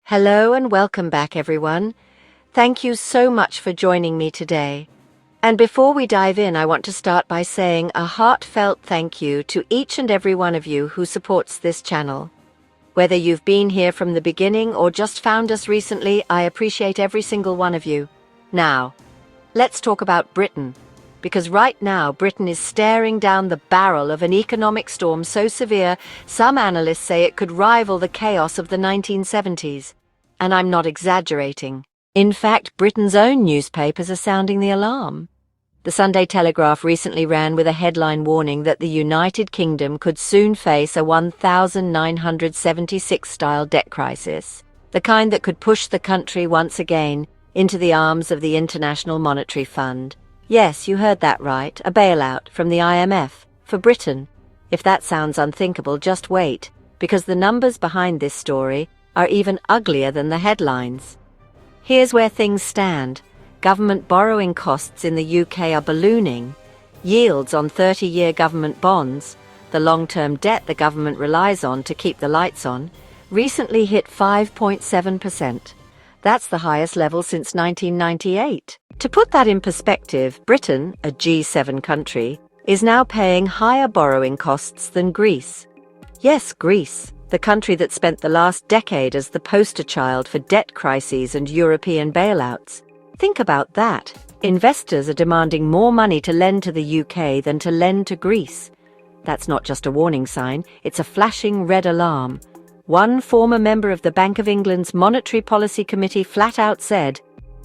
Hello and welcome back, everyone. Thank you so much for joining me today. And before we dive in, I want to start by saying a heartfelt thank you to each and every one of you who supports this channel. Whether you've been here from the beginning or just found us recently, I appreciate every single one of you. Now, let's talk about Britain. Because right now, Britain is staring down the barrel of an economic storm so severe, some analysts say it could rival the chaos of the 1970s. And I'm not exaggerating. In fact, Britain's own newspapers are sounding the alarm. The Sunday Telegraph recently ran with a headline warning that the United Kingdom could soon face a 1976-style debt crisis, the kind that could push the country once again into the arms of the International Monetary Fund. Yes, you heard that right, a bailout from the IMF for Britain. If that sounds unthinkable, just wait, because the numbers behind this story are even uglier than the headlines. Here's where things stand. Government borrowing costs in the UK are ballooning. Yields on 30-year government bonds, the long-term debt the government relies on to keep the lights on, recently hit 5.7%. That's the highest level since 1998. To put that in perspective, Britain, a G7 country, is now paying higher borrowing costs than Greece. Yes, Greece, the country that spent the last decade as the poster child for debt crises and European bailouts. Think about that. Investors are demanding more money to lend to the UK than to lend to Greece. That's not just a warning sign, it's a flashing red alarm. One former member of the Bank of England's Monetary Policy Committee flat out said,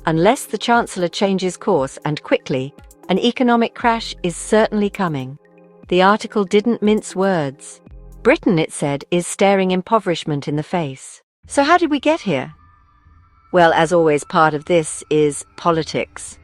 "Unless the Chancellor changes course, and quickly, an economic crash is certainly coming." The article didn't mince words. Britain, it said, is staring impoverishment in the face. So how did we get here? Well, as always, part of this is politics.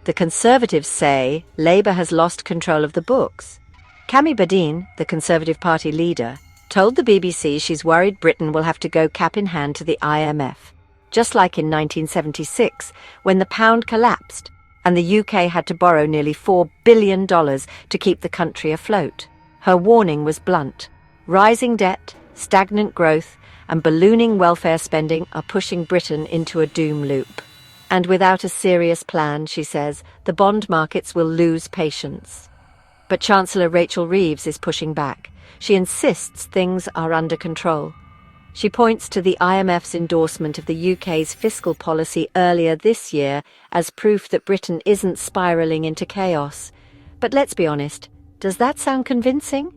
The Conservatives say Labour has lost control of the books. Kami Badine, the Conservative Party leader, told the BBC she's worried Britain will have to go cap in hand to the IMF, just like in 1976, when the pound collapsed and the UK had to borrow nearly $4 billion to keep the country afloat. Her warning was blunt. Rising debt, stagnant growth, and ballooning welfare spending are pushing Britain into a doom loop. And without a serious plan, she says, the bond markets will lose patience. But Chancellor Rachel Reeves is pushing back. She insists things are under control. She points to the IMF's endorsement of the UK's fiscal policy earlier this year as proof that Britain isn't spiralling into chaos. But let's be honest, does that sound convincing?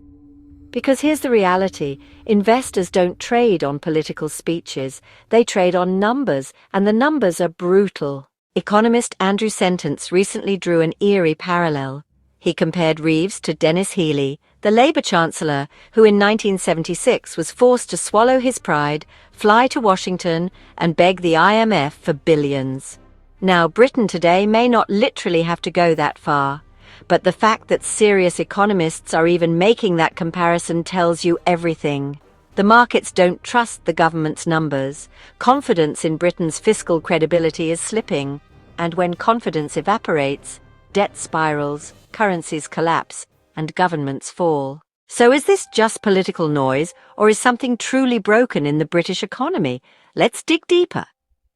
Because here's the reality, investors don't trade on political speeches, they trade on numbers, and the numbers are brutal. Economist Andrew Sentence recently drew an eerie parallel. He compared Reeves to Dennis Healey, the Labour Chancellor, who in 1976 was forced to swallow his pride, fly to Washington, and beg the IMF for billions. Now, Britain today may not literally have to go that far, but the fact that serious economists are even making that comparison tells you everything. The markets don't trust the government's numbers. Confidence in Britain's fiscal credibility is slipping, and when confidence evaporates, debt spirals, currencies collapse, and governments fall. So is this just political noise, or is something truly broken in the British economy? Let's dig deeper.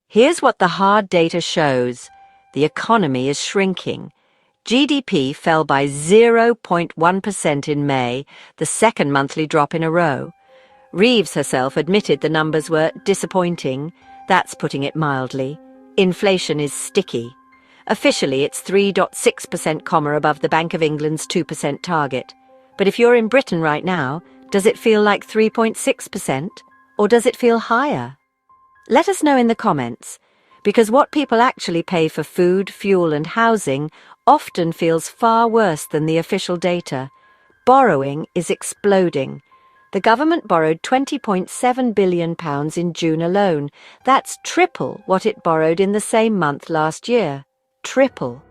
Here's what the hard data shows. The economy is shrinking. GDP fell by 0.1% in May, the second monthly drop in a row. Reeves herself admitted the numbers were disappointing. That's putting it mildly. Inflation is sticky. Officially, it's 3.6%, above the Bank of England's 2% target. But if you're in Britain right now, does it feel like 3.6%? Or does it feel higher? Let us know in the comments, because what people actually pay for food, fuel and housing often feels far worse than the official data. Borrowing is exploding. The government borrowed £20.7 billion in June alone. That's triple what it borrowed in the same month last year. Triple.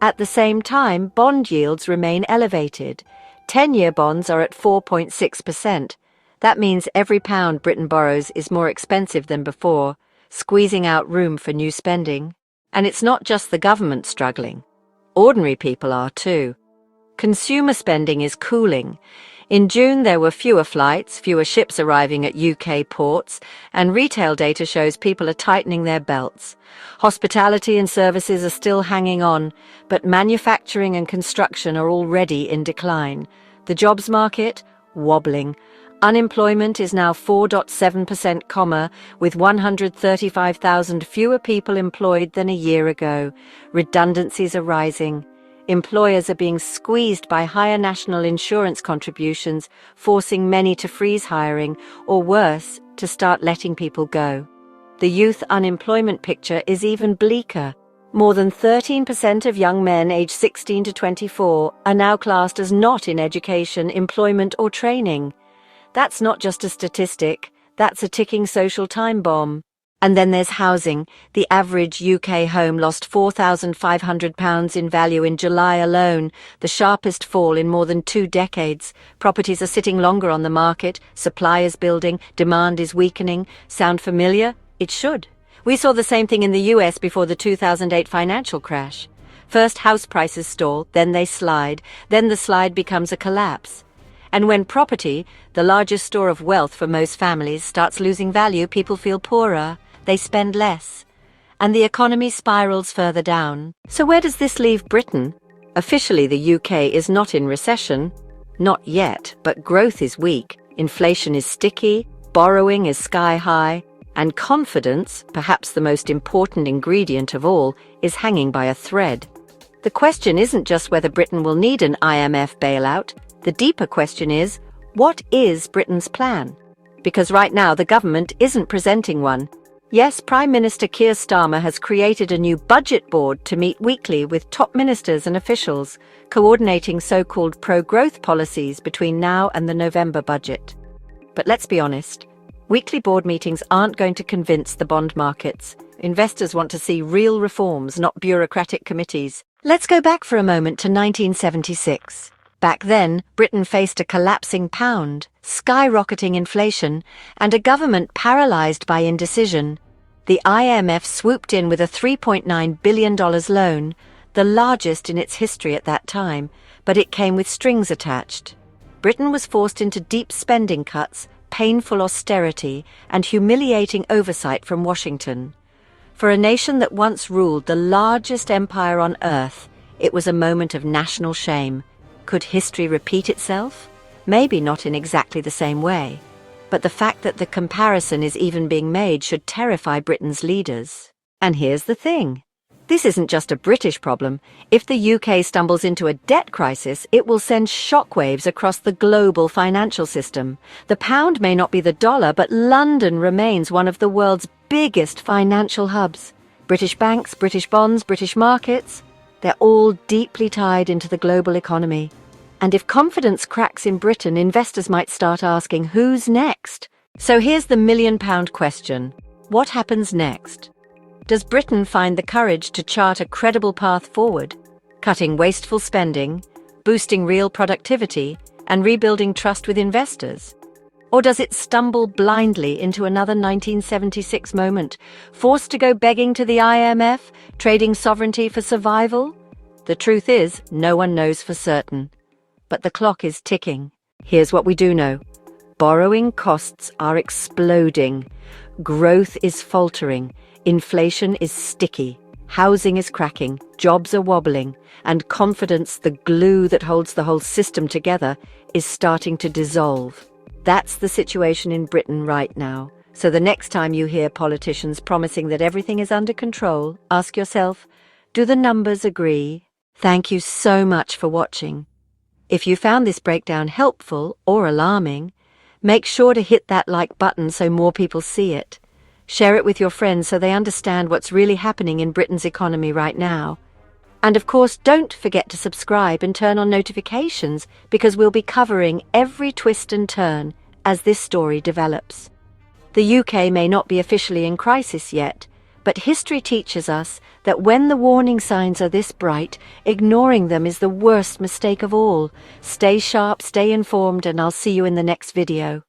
At the same time, bond yields remain elevated. 10-year bonds are at 4.6%. That means every pound Britain borrows is more expensive than before, squeezing out room for new spending. And it's not just the government struggling. Ordinary people are too. Consumer spending is cooling. In June, there were fewer flights, fewer ships arriving at UK ports, and retail data shows people are tightening their belts. Hospitality and services are still hanging on, but manufacturing and construction are already in decline. The jobs market, wobbling. Unemployment is now 4.7%, with 135,000 fewer people employed than a year ago. Redundancies are rising. Employers are being squeezed by higher national insurance contributions, forcing many to freeze hiring, or worse, to start letting people go. The youth unemployment picture is even bleaker. More than 13% of young men aged 16 to 24 are now classed as not in education, employment, or training. That's not just a statistic, that's a ticking social time bomb. And then there's housing. The average UK home lost £4,500 in value in July alone, the sharpest fall in more than 2 decades. Properties are sitting longer on the market, supply is building, demand is weakening. Sound familiar? It should. We saw the same thing in the US before the 2008 financial crash. First house prices stall, then they slide, then the slide becomes a collapse. And when property, the largest store of wealth for most families, starts losing value, people feel poorer. They spend less, and the economy spirals further down. So where does this leave Britain? Officially, the UK is not in recession. Not yet, but growth is weak, inflation is sticky, borrowing is sky high, and confidence, perhaps the most important ingredient of all, is hanging by a thread. The question isn't just whether Britain will need an IMF bailout. The deeper question is, what is Britain's plan? Because right now the government isn't presenting one. Yes, Prime Minister Keir Starmer has created a new budget board to meet weekly with top ministers and officials, coordinating so-called pro-growth policies between now and the November budget. But let's be honest, weekly board meetings aren't going to convince the bond markets. Investors want to see real reforms, not bureaucratic committees. Let's go back for a moment to 1976. Back then, Britain faced a collapsing pound, skyrocketing inflation, and a government paralysed by indecision. The IMF swooped in with a $3.9 billion loan, the largest in its history at that time, but it came with strings attached. Britain was forced into deep spending cuts, painful austerity, and humiliating oversight from Washington. For a nation that once ruled the largest empire on earth, it was a moment of national shame. Could history repeat itself? Maybe not in exactly the same way. But the fact that the comparison is even being made should terrify Britain's leaders. And here's the thing. This isn't just a British problem. If the UK stumbles into a debt crisis, it will send shockwaves across the global financial system. The pound may not be the dollar, but London remains one of the world's biggest financial hubs. British banks, British bonds, British markets, they're all deeply tied into the global economy. And if confidence cracks in Britain, investors might start asking, who's next? So here's the million-pound question. What happens next? Does Britain find the courage to chart a credible path forward, cutting wasteful spending, boosting real productivity, and rebuilding trust with investors? Or does it stumble blindly into another 1976 moment, forced to go begging to the IMF, trading sovereignty for survival? The truth is, no one knows for certain. But the clock is ticking. Here's what we do know. Borrowing costs are exploding. Growth is faltering. Inflation is sticky. Housing is cracking. Jobs are wobbling. And confidence, the glue that holds the whole system together, is starting to dissolve. That's the situation in Britain right now. So the next time you hear politicians promising that everything is under control, ask yourself, do the numbers agree? Thank you so much for watching. If you found this breakdown helpful or alarming, make sure to hit that like button so more people see it. Share it with your friends so they understand what's really happening in Britain's economy right now. And of course, don't forget to subscribe and turn on notifications because we'll be covering every twist and turn as this story develops. The UK may not be officially in crisis yet, but history teaches us that when the warning signs are this bright, ignoring them is the worst mistake of all. Stay sharp, stay informed, and I'll see you in the next video.